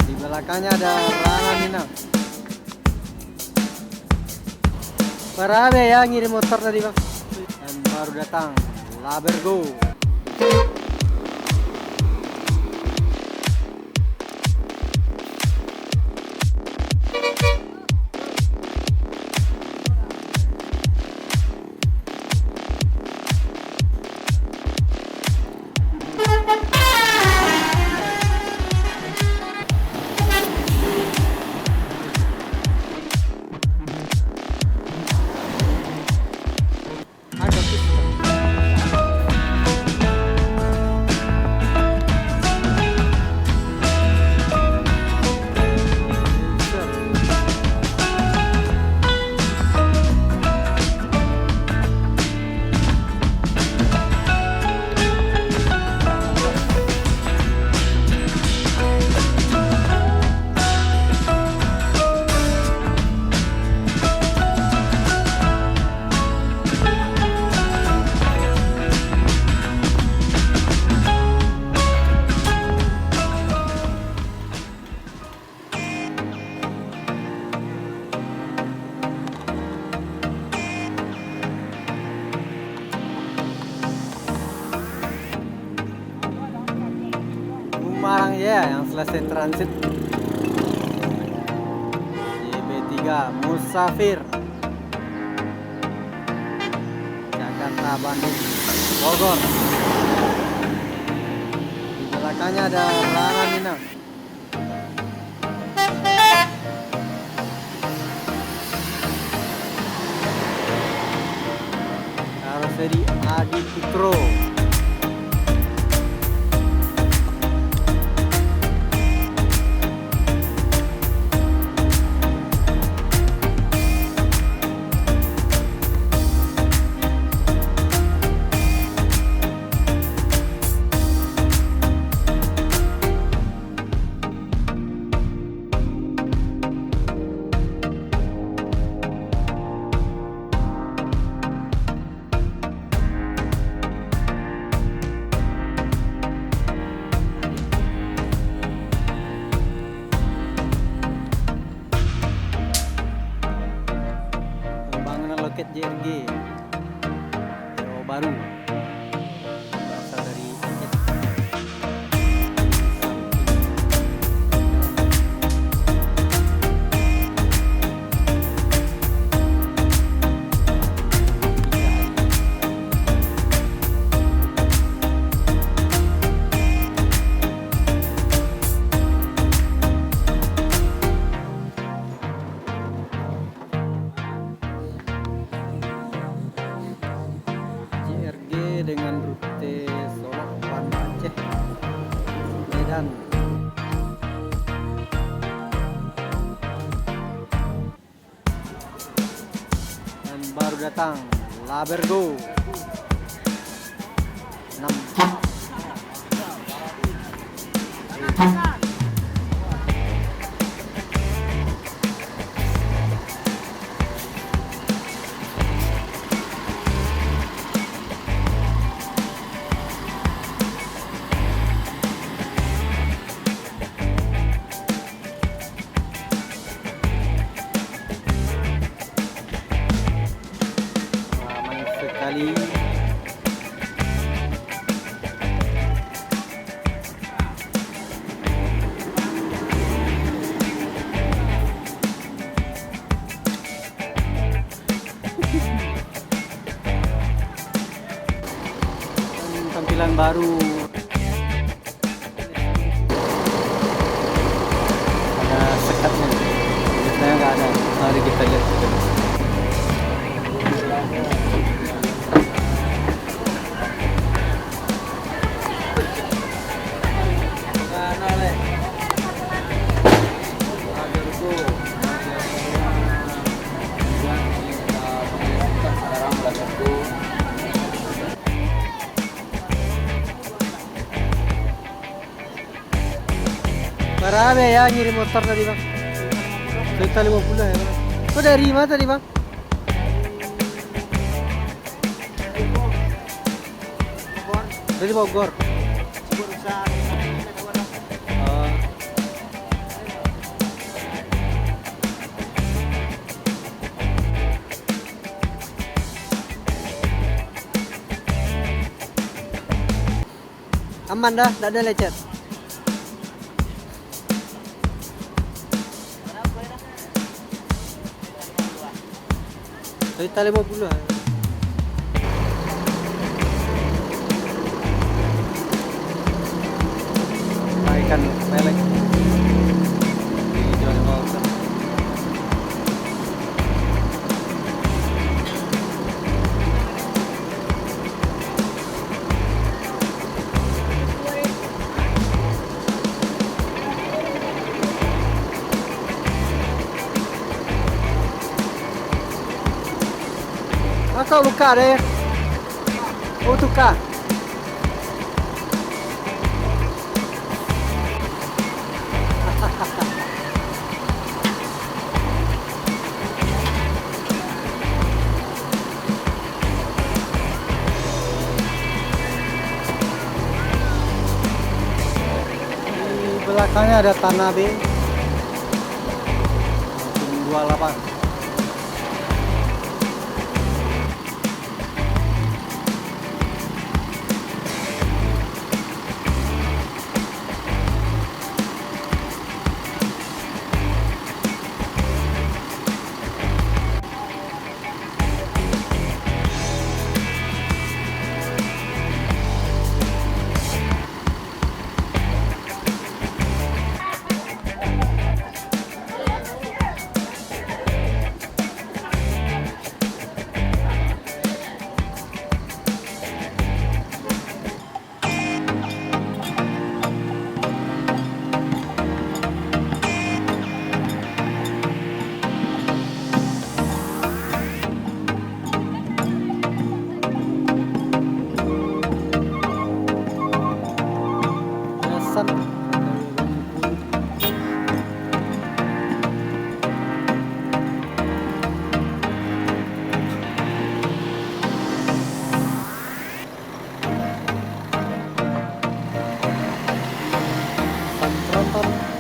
Di belakangnya ada Rana Minang. Barabe ya ngirim motor tadi bang. Dan baru datang Labergo. Semarang ya yang selesai transit. JB3 Musafir Jakarta, Bandung, Bogor. Di belakangnya ada Rana Minang. Karoseri Adi Putro. Loket JRG Jawa Baru berasal dari Aceh. Dengan rute Solo, Banda Aceh, Medan. Dan baru datang Labergo 6. Sekali dan tampilan baru ada sekatnya, biasanya nggak ada. Mari kita lihat. Barabe ya ngirim motor tadi bang. Sekitar 50 ya bang. Kok dari mana tadi bang? Dari Bogor. aman dah, tidak ada lecet. Cerita 50 lah. Nah, ikan lele. Dijual di bawah. Maka luka deh. Oh tukar. Di belakangnya ada tanah B. 28. Biasa. Tronton.